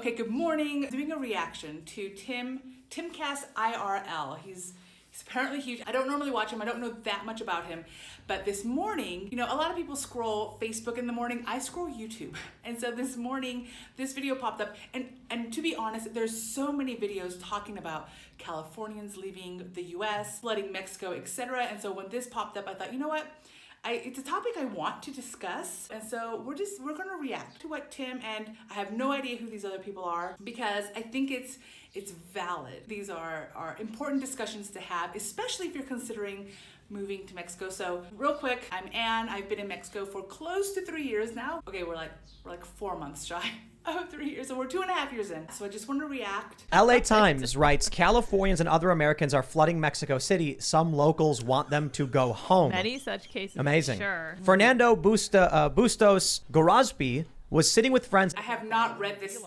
Okay, good morning. Doing a reaction to TimCast IRL. He's apparently huge. I don't normally watch him. I don't know that much about him. But this morning, a lot of people scroll Facebook in the morning. I scroll YouTube. And so this morning, this video popped up. And to be honest, there's so many videos talking about Californians leaving the US, flooding Mexico, etc. And so when this popped up, I thought, you know what? It's a topic I want to discuss, and so we're going to react to what Tim, and I have no idea who these other people are because I think it's valid. These are important discussions to have, especially if you're considering moving to Mexico. So real quick, I'm Anne. I've been in Mexico for close to 3 years now. Okay, we're like 4 months shy of 3 years, so we're 2.5 years in. So I just want to react. LA Times writes, Californians and other Americans are flooding Mexico City. Some locals want them to go home. Many such cases. Amazing. Sure. Fernando Bustos Gorazpi was sitting with friends. I have not read this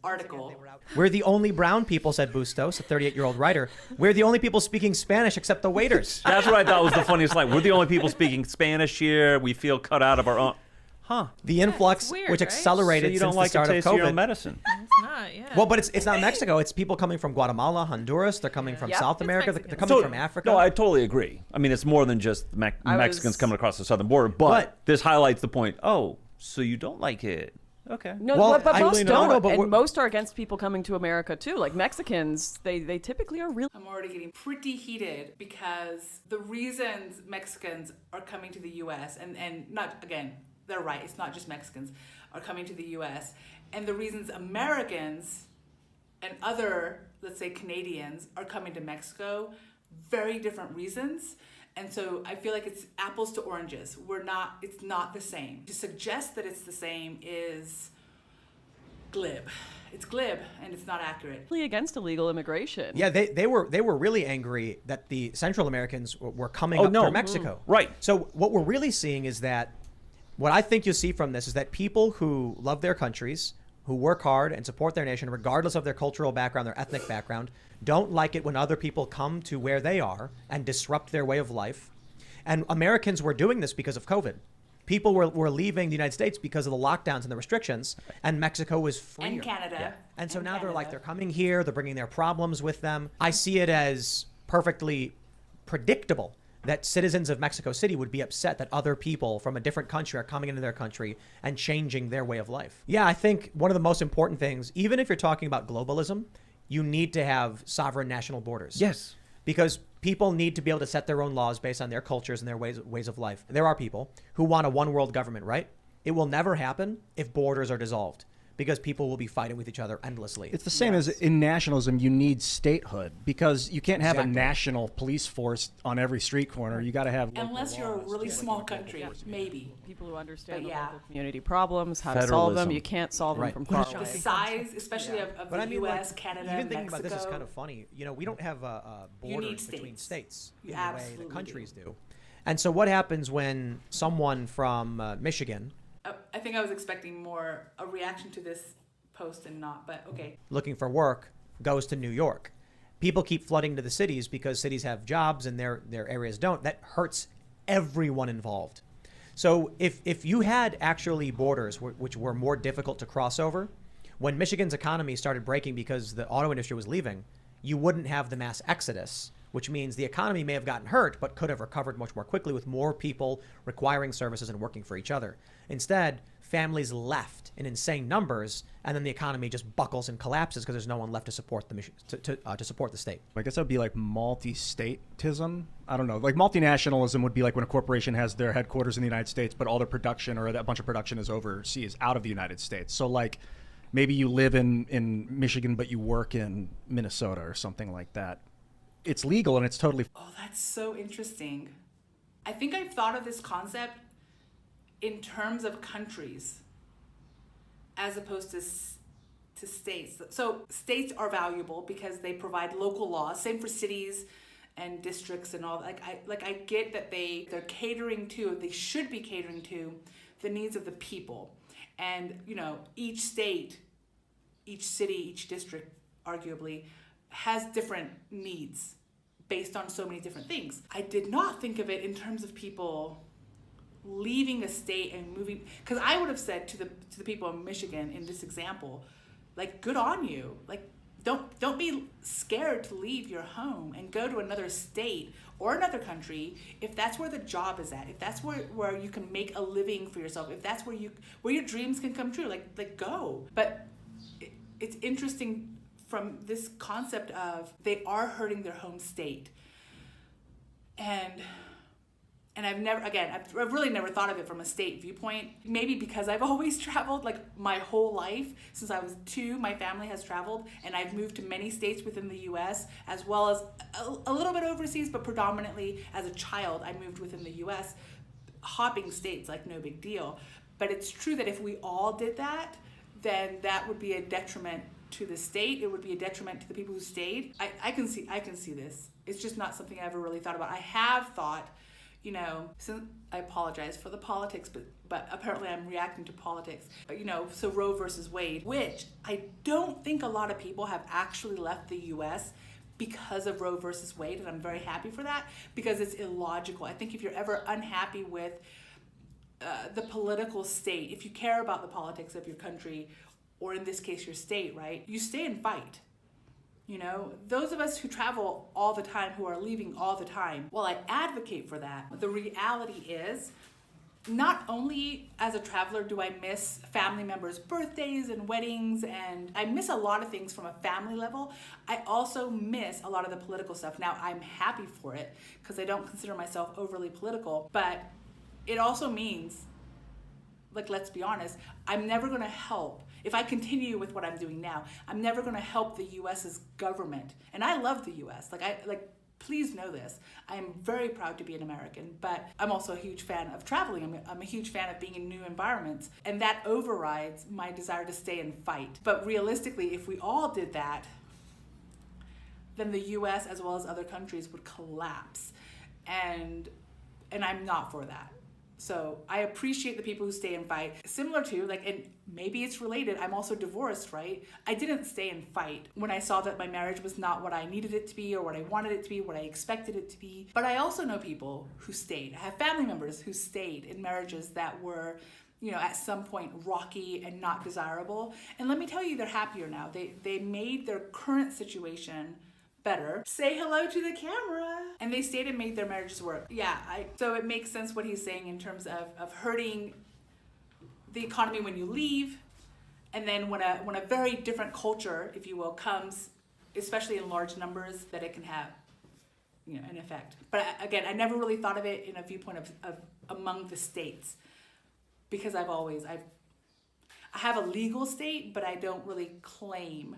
article. We're the only brown people, said Bustos, a 38-year-old writer. We're the only people speaking Spanish except the waiters. That's what I thought was the funniest line. We're the only people speaking Spanish here. We feel cut out of our own. Huh. The influx, weird, which right? accelerated So you since don't like the start to of taste COVID. your own medicine. It's not, yeah. Well, but it's not Mexico. It's people coming from Guatemala, Honduras. They're coming from South America. They're Mexican. coming from Africa. No, I totally agree. I mean, it's more than just Mexicans coming across the southern border, but this highlights the point. Oh, so you don't like it. Okay. No, Well, but I most really don't, don't know, but and most are against people coming to America too. Like Mexicans, they typically are really. I'm already getting pretty heated because the reasons Mexicans are coming to the U.S. and not, again, they're right, it's not just Mexicans are coming to the U.S. and the reasons Americans and other, let's say Canadians, are coming to Mexico, very different reasons. And so I feel like it's apples to oranges. It's not the same. To suggest that it's the same is glib. It's glib and it's not accurate. Really against illegal immigration. Yeah, they were really angry that the Central Americans were coming up from Mexico. Right. So what we're really seeing is that what I think you'll see from this is that people who love their countries, who work hard and support their nation, regardless of their cultural background, their ethnic background, don't like it when other people come to where they are and disrupt their way of life. And Americans were doing this because of COVID. People were leaving the United States because of the lockdowns and the restrictions, and Mexico was free. And Canada. Yeah. And so now Canada. they're coming here, they're bringing their problems with them. I see it as perfectly predictable that citizens of Mexico City would be upset that other people from a different country are coming into their country and changing their way of life. Yeah, I think one of the most important things, even if you're talking about globalism, you need to have sovereign national borders. Yes. Because people need to be able to set their own laws based on their cultures and their ways of life. There are people who want a one world government, right? It will never happen if borders are dissolved, because people will be fighting with each other endlessly. It's the same as in nationalism. You need statehood because you can't have Exactly. a national police force on every street corner. You got to have local Unless you're a laws. really small country, maybe. People who understand But the yeah. local community problems, how to solve them. Federalism. You can't solve Right. them from far The away. size, especially of But the I mean, U.S., like, Canada, even thinking Mexico. about this is kind of funny. We don't have You need borders between states. states You in the way absolutely the countries do. And so what happens when someone from Michigan, I think I was expecting more a reaction to this post and not, but okay. looking for work, goes to New York? People keep flooding to the cities because cities have jobs and their areas don't. That hurts everyone involved. So if you had actually borders which were more difficult to cross over, when Michigan's economy started breaking because the auto industry was leaving, you wouldn't have the mass exodus, which means the economy may have gotten hurt, but could have recovered much more quickly with more people requiring services and working for each other. Instead, families left in insane numbers, and then the economy just buckles and collapses because there's no one left to support to support the state. I guess that would be like multi-statism. I don't know. Like multinationalism would be like when a corporation has their headquarters in the United States, but all their production or that bunch of production is overseas, out of the United States. So like maybe you live in Michigan, but you work in Minnesota or something like that. It's legal and it's totally. Oh, that's so interesting. I think I've thought of this concept in terms of countries as opposed to states. So states are valuable because they provide local laws. Same for cities and districts and all. I get that they're catering to, they should be catering to the needs of the people. And each state, each city, each district, arguably, has different needs based on so many different things. I did not think of it in terms of people leaving a state and moving, because I would have said to the people in Michigan in this example, like, good on you. Like, don't be scared to leave your home and go to another state or another country if that's where the job is at, if that's where you can make a living for yourself, if that's where your dreams can come true. Like go. But it's interesting from this concept of they are hurting their home state. And I've really never thought of it from a state viewpoint. Maybe because I've always traveled, like my whole life. Since I was 2, my family has traveled, and I've moved to many states within the U.S., as well as a little bit overseas, but predominantly as a child, I moved within the U.S., hopping states, like no big deal. But it's true that if we all did that, then that would be a detriment to the state. It would be a detriment to the people who stayed. I can see this. It's just not something I ever really thought about. I have thought, since I apologize for the politics, but apparently I'm reacting to politics. So Roe versus Wade, which I don't think a lot of people have actually left the U.S. because of Roe versus Wade, and I'm very happy for that, because it's illogical. I think if you're ever unhappy with the political state, if you care about the politics of your country, or in this case your state, right, you stay and fight. Those of us who travel all the time, who are leaving all the time, while I advocate for that, the reality is, not only as a traveler do I miss family members' birthdays and weddings, and I miss a lot of things from a family level, I also miss a lot of the political stuff. Now, I'm happy for it, because I don't consider myself overly political, but it also means, like, let's be honest, I'm never going to help. If I continue with what I'm doing now, I'm never going to help the U.S.'s government. And I love the U.S. Please know this. I am very proud to be an American, but I'm also a huge fan of traveling. I'm a huge fan of being in new environments. And that overrides my desire to stay and fight. But realistically, if we all did that, then the U.S. as well as other countries would collapse. And I'm not for that. So I appreciate the people who stay and fight. Similar to, and maybe it's related, I'm also divorced, right? I didn't stay and fight when I saw that my marriage was not what I needed it to be, or what I wanted it to be, what I expected it to be. But I also know people who stayed. I have family members who stayed in marriages that were, at some point rocky and not desirable. And let me tell you, they're happier now. They made their current situation better. Say hello to the camera. And they stayed and made their marriages work. Yeah, so it makes sense what he's saying in terms of hurting the economy when you leave, and then when a very different culture, if you will, comes, especially in large numbers, that it can have an effect. But again, I never really thought of it in a viewpoint of among the states, because I have a legal state, but I don't really claim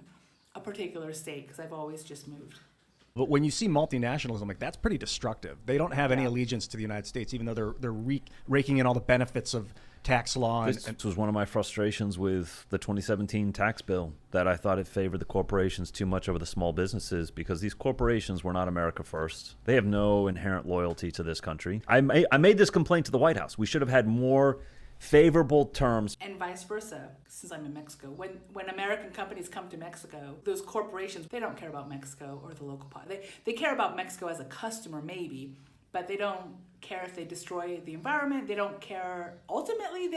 a particular state, because I've always just moved. But when you see multinationalism, that's pretty destructive. They don't have any allegiance to the United States, even though they're raking in all the benefits of tax law. This was one of my frustrations with the 2017 tax bill, that I thought it favored the corporations too much over the small businesses, because these corporations were not America first. They have no inherent loyalty to this country. I made this complaint to the White House. We should have had more favorable terms. And vice versa, since I'm in Mexico. When American companies come to Mexico, those corporations, they don't care about Mexico or the local they care about Mexico as a customer, maybe, but they don't care if they destroy the environment. They don't care, ultimately,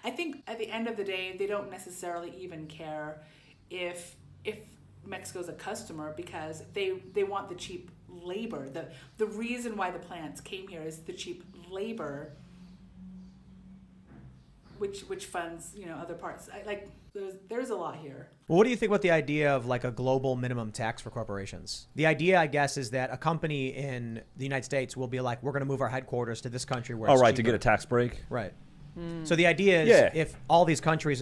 I think at the end of the day, they don't necessarily even care if Mexico's a customer, because they want the cheap labor. The reason why the plants came here is the cheap labor, which funds other parts. There's a lot here. Well, what do you think about the idea of a global minimum tax for corporations? The idea, I guess, is that a company in the United States will be like, we're going to move our headquarters to this country where it's cheaper. To get a tax break. Right. So the idea is, if all these countries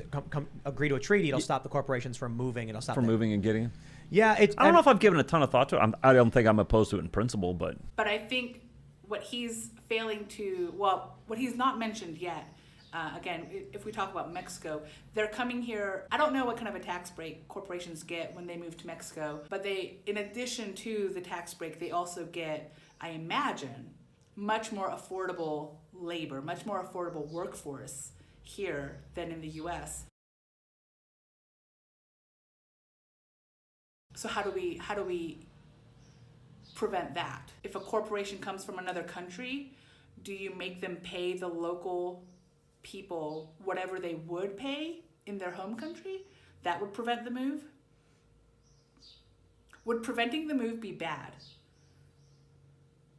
agree to a treaty, it'll stop the corporations from moving, and it'll stop from moving and getting. Yeah, I don't know if I've given a ton of thought to it. I don't think I'm opposed to it in principle, but I think what he's what he's not mentioned yet. Again, if we talk about Mexico, they're coming here. I don't know what kind of a tax break corporations get when they move to Mexico, but in addition to the tax break, they also get, I imagine, much more affordable labor, much more affordable workforce here than in the U.S. So how do we prevent that? If a corporation comes from another country, do you make them pay the local people whatever they would pay in their home country? that would prevent the move? Would preventing the move be bad?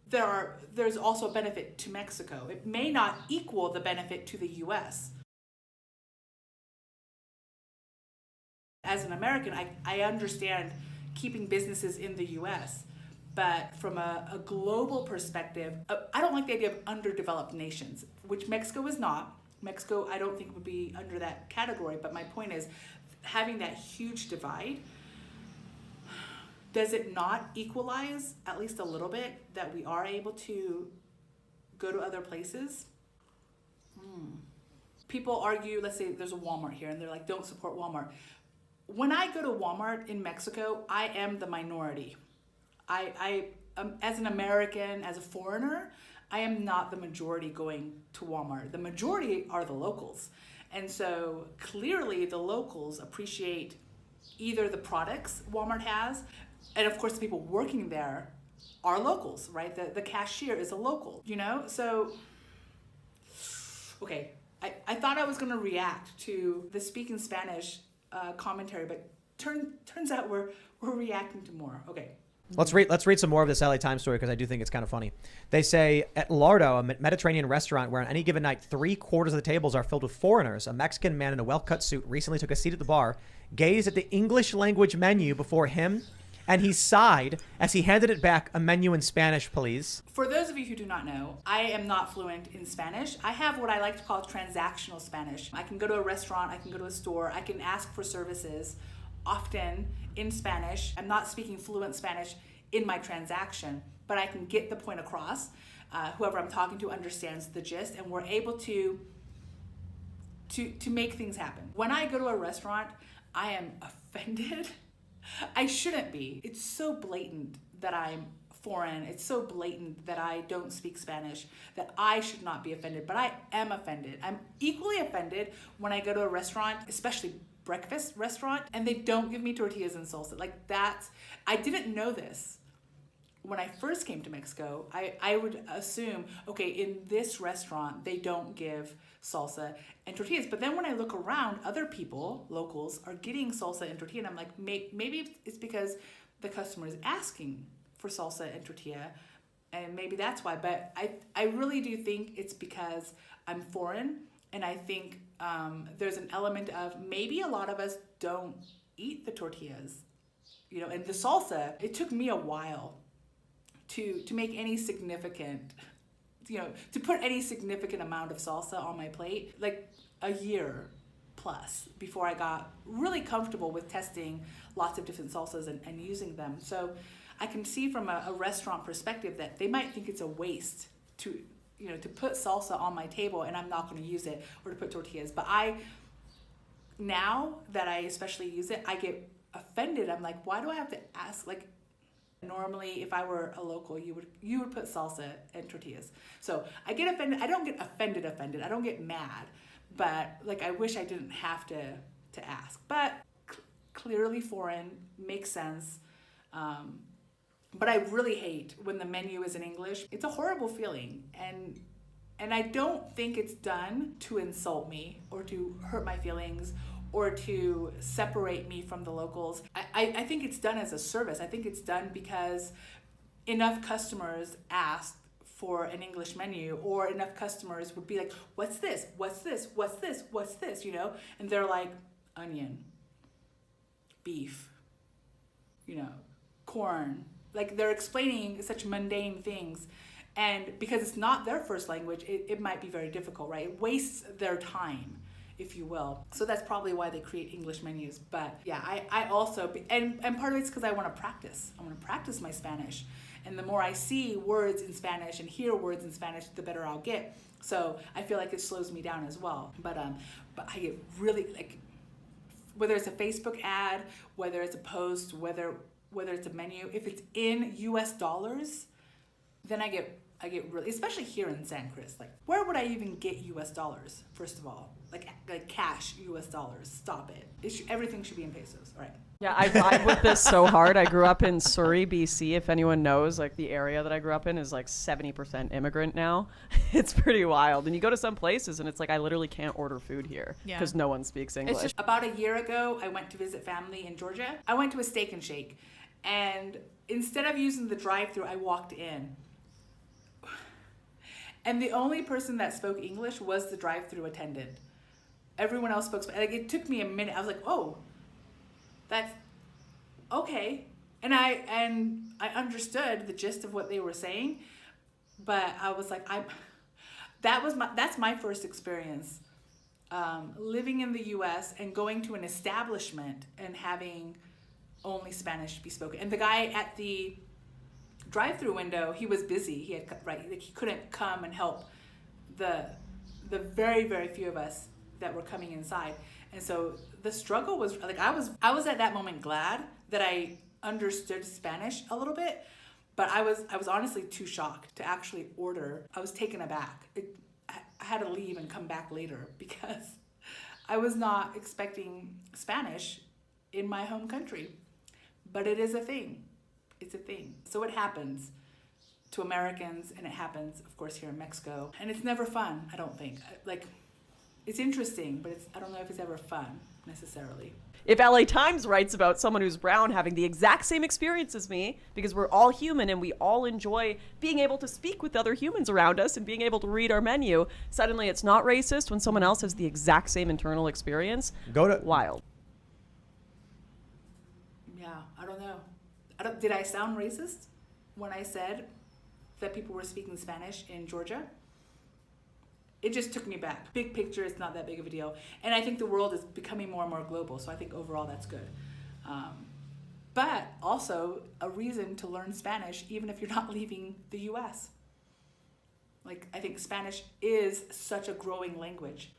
There's also a benefit to Mexico. It may not equal the benefit to the US. As an American, I understand keeping businesses in the US, but from a global perspective, I don't like the idea of underdeveloped nations, which Mexico is not. Mexico, I don't think would be under that category, but my point is, having that huge divide, does it not equalize at least a little bit that we are able to go to other places? People argue, let's say there's a Walmart here, and they're like, don't support Walmart. When I go to Walmart in Mexico, I am the minority. I as an American, as a foreigner, I am not the majority going to Walmart. The majority are the locals. And so clearly the locals appreciate either the products Walmart has, and of course the people working there are locals, right? The cashier is a local, you know? So, okay, I thought I was gonna react to the Speak in Spanish commentary, but turns out we're reacting to more. Okay. Let's read some more of this LA Times story because I do think it's kind of funny. They say at Lardo, a Mediterranean restaurant where on any given night 3/4 of the tables are filled with foreigners, a Mexican man in a well-cut suit recently took a seat at the bar, gazed at the English language menu before him, and he sighed as he handed it back. A menu in Spanish, please. For those of you who do not know, I am not fluent in Spanish. I have what I like to call transactional Spanish. I can go to a restaurant, I can go to a store, I can ask for services, often in Spanish. I'm not speaking fluent Spanish in my transaction, but I can get the point across. Whoever I'm talking to understands the gist, and we're able to make things happen. When I go to a restaurant, I am offended. I shouldn't be. It's so blatant that I'm foreign. It's so blatant that I don't speak Spanish that I should not be offended, but I am offended. I'm equally offended when I go to a restaurant, especially breakfast restaurant, and they don't give me tortillas and salsa. Like I didn't know this. When I first came to Mexico, I would assume, okay, in this restaurant, they don't give salsa and tortillas. But then when I look around, other people, locals, are getting salsa and tortilla, and I'm like, maybe it's because the customer is asking for salsa and tortilla, and maybe that's why. But I really do think it's because I'm foreign, and I think there's an element of maybe a lot of us don't eat the tortillas, you know, and the salsa. It took me a while to make any significant, you know, to put any significant amount of salsa on my plate, like a year plus before I got really comfortable with testing lots of different salsas and using them. So I can see from a restaurant perspective that they might think it's a waste to put salsa on my table and I'm not going to use it, or to put tortillas. But now that I especially use it, I get offended. I'm like, why do I have to ask? Like, normally if I were a local, you would put salsa and tortillas. So I get offended. I don't get offended. I don't get mad, but like I wish I didn't have to ask. But clearly foreign, makes sense. But I really hate when the menu is in English. It's a horrible feeling, and I don't think it's done to insult me or to hurt my feelings or to separate me from the locals. I think it's done as a service. I think it's done because enough customers asked for an English menu, or enough customers would be like, what's this? What's this? What's this? What's this? You know? And they're like, onion, beef, corn. Like, they're explaining such mundane things. And because it's not their first language, it might be very difficult, right? It wastes their time, if you will. So that's probably why they create English menus. But yeah, I also, and part of it's because I want to practice. I want to practice my Spanish. And the more I see words in Spanish and hear words in Spanish, the better I'll get. So I feel like it slows me down as well. But I get really, like, whether it's a Facebook ad, whether it's a post, whether it's a menu, if it's in US dollars, then I get really, especially here in San Cruz, like, where would I even get US dollars, first of all? Like cash US dollars, stop it. Everything should be in pesos, all right. Yeah, I vibe with this so hard. I grew up in Surrey, BC. If anyone knows, like the area that I grew up in is like 70% immigrant now. It's pretty wild. And you go to some places and it's like I literally can't order food here because no one speaks English. About a year ago, I went to visit family in Georgia. I went to a Steak and Shake, and instead of using the drive-thru, I walked in. And the only person that spoke English was the drive-thru attendant. Everyone else spoke Spanish. Like, it took me a minute. I was like, oh, that's okay. And I understood the gist of what they were saying, but I was like, that's my first experience living in the U.S. and going to an establishment and having only Spanish be spoken. And the guy at the drive-through window, he was busy. He couldn't come and help the very, very few of us that were coming inside. And so the struggle was like, I was at that moment glad that I understood Spanish a little bit, but I was honestly too shocked to actually order. I was taken aback. I had to leave and come back later because I was not expecting Spanish in my home country. But it is a thing. It's a thing. So it happens to Americans, and it happens, of course, here in Mexico. And it's never fun, I don't think. Like, it's interesting, but I don't know if it's ever fun, necessarily. If LA Times writes about someone who's brown having the exact same experience as me, because we're all human and we all enjoy being able to speak with other humans around us and being able to read our menu, suddenly it's not racist when someone else has the exact same internal experience. Wild. Yeah, I don't know. Did I sound racist when I said that people were speaking Spanish in Georgia? It just took me back. Big picture, it's not that big of a deal. And I think the world is becoming more and more global, so I think overall that's good. But also a reason to learn Spanish, even if you're not leaving the U.S. Like, I think Spanish is such a growing language,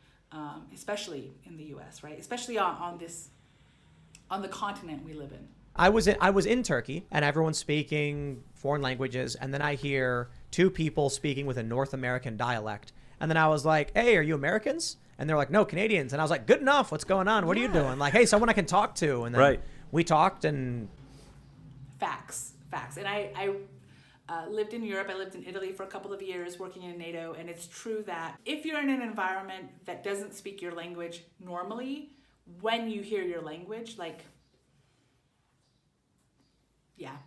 especially in the U.S., right? Especially on the continent we live in. I was in Turkey, and everyone's speaking foreign languages, and then I hear two people speaking with a North American dialect, and then I was like, "Hey, are you Americans?" And they're like, "No, Canadians." And I was like, "Good enough. What's going on? What are you doing?" Like, "Hey, someone I can talk to." And then we talked, and facts. And I lived in Europe. I lived in Italy for a couple of years working in NATO, and it's true that if you're in an environment that doesn't speak your language normally, when you hear your language, like, yeah,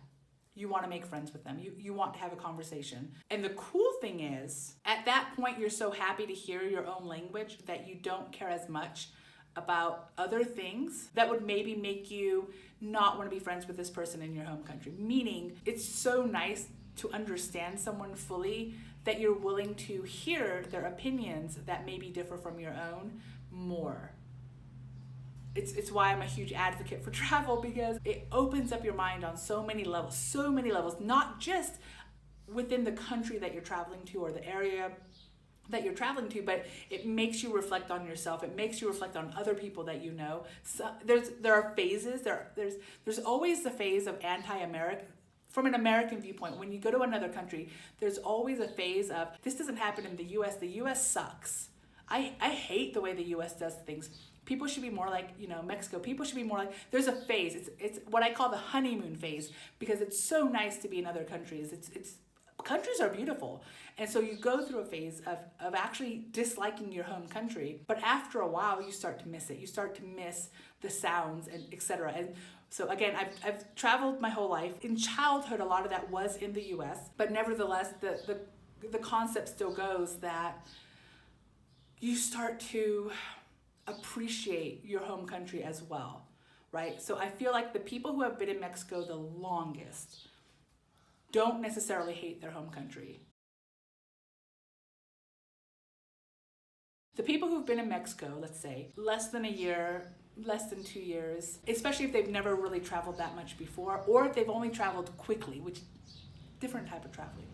you want to make friends with them. You want to have a conversation. And the cool thing is, at that point, you're so happy to hear your own language that you don't care as much about other things that would maybe make you not want to be friends with this person in your home country. Meaning, it's so nice to understand someone fully that you're willing to hear their opinions that maybe differ from your own more. It's why I'm a huge advocate for travel, because it opens up your mind on so many levels, not just within the country that you're traveling to or the area that you're traveling to, but it makes you reflect on yourself. It makes you reflect on other people that you know. So there are phases. There's always the phase of anti-American. From an American viewpoint, when you go to another country, there's always a phase of, this doesn't happen in the U.S. The U.S. sucks. I hate the way the U.S. does things. People should be more like, Mexico. People should be more like, there's a phase. It's what I call the honeymoon phase, because it's so nice to be in other countries. Countries are beautiful. And so you go through a phase of actually disliking your home country, but after a while you start to miss it. You start to miss the sounds and etc. And so again, I've traveled my whole life. In childhood, a lot of that was in the US, but nevertheless, the concept still goes that you start to appreciate your home country as well, right? So I feel like the people who have been in Mexico the longest don't necessarily hate their home country. The people who've been in Mexico, let's say, less than a year, less than 2 years, especially if they've never really traveled that much before, or if they've only traveled quickly, which different type of traveling,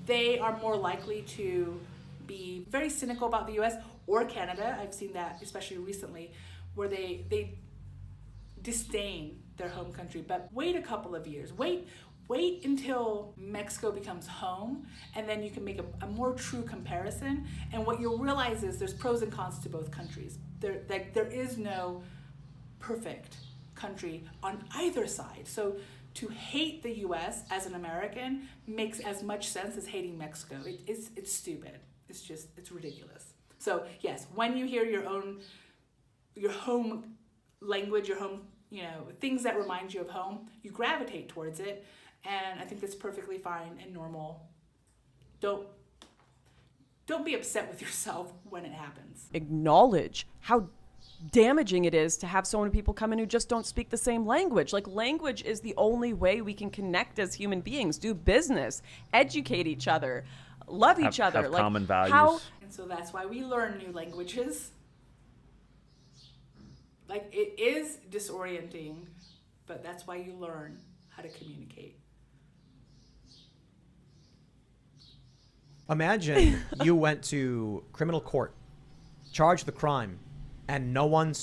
they are more likely to be very cynical about the US or Canada. I've seen that especially recently, where they disdain their home country. But wait a couple of years. Wait until Mexico becomes home, and then you can make a more true comparison. And what you'll realize is there's pros and cons to both countries. There is no perfect country on either side. So to hate the U.S. as an American makes as much sense as hating Mexico. It's stupid. It's ridiculous. So yes, when you hear your home language, your home, things that remind you of home, you gravitate towards it, and I think that's perfectly fine and normal. Don't be upset with yourself when it happens. Acknowledge how damaging it is to have so many people come in who just don't speak the same language. Like, language is the only way we can connect as human beings, do business, educate each other, love each other. Have like, common values. And so that's why we learn new languages. Like, it is disorienting, but that's why you learn how to communicate. Imagine you went to criminal court, charged the crime, and no one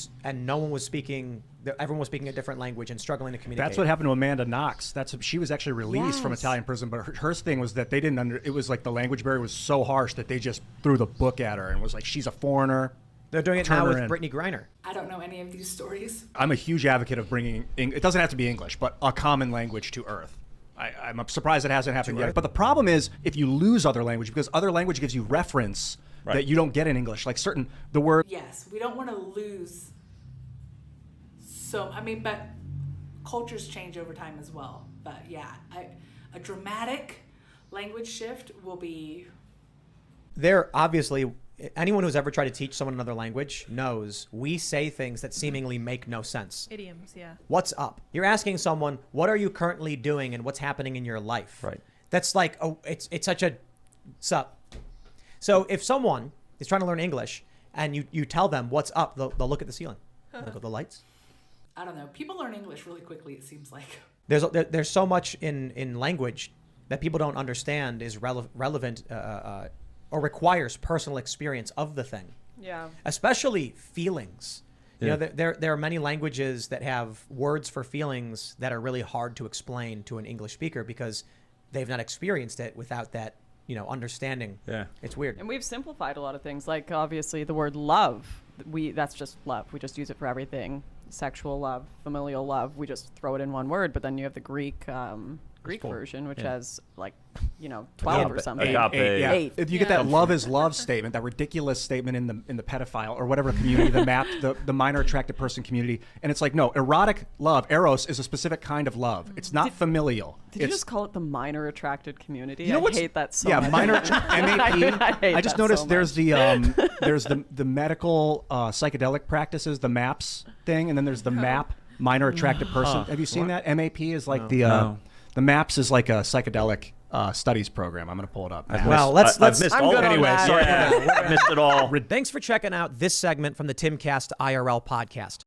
was speaking. Everyone was speaking a different language and struggling to communicate. That's what happened to Amanda Knox. She was actually released from Yes. Italian prison, but her thing was that they didn't it was like the language barrier was so harsh that they just threw the book at her and was like, she's a foreigner. They're doing it Turn now her with in. Brittany Griner. I don't know any of these stories. I'm a huge advocate of bringing, it doesn't have to be English, but a common language to Earth. I'm surprised it hasn't happened yet. But the problem is if you lose other language, because other language gives you reference that you don't get in English. Like the word. Yes, we don't want to lose. But cultures change over time as well. But yeah, a dramatic language shift will be. There, obviously, anyone who's ever tried to teach someone another language knows we say things that seemingly make no sense. Idioms, yeah. What's up? You're asking someone, what are you currently doing and what's happening in your life? Right. That's like, it's such a sup. So if someone is trying to learn English and you tell them what's up, they'll look at the ceiling. They'll go, the lights? I don't know. People learn English really quickly, it seems like. There's so much in language that people don't understand is relevant or requires personal experience of the thing. Yeah. Especially feelings. Yeah. There are many languages that have words for feelings that are really hard to explain to an English speaker because they've not experienced it without that, understanding. Yeah. It's weird. And we've simplified a lot of things, like obviously the word love. That's just love. We just use it for everything. Sexual love, familial love. We just throw it in one word. But then you have the Greek version, which has 12 or something. Agape. Eight. If you get that love is love statement, that ridiculous statement in the pedophile or whatever community, the minor attracted person community, and it's like, no, erotic love, eros, is a specific kind of love. It's not familial. Did you just call it the minor attracted community? You know I what's- hate that so yeah, much. minor MAP. I hate I just that noticed so there's much. there's the medical psychedelic practices, the MAPS thing, and then there's the MAP, minor attracted person. Have you seen that? MAP is like the MAPS is like a psychedelic studies program. I'm going to pull it up. Well, let's I've missed I'm all good of on it. that. Sorry, I missed it all. Thanks for checking out this segment from the TimCast IRL podcast.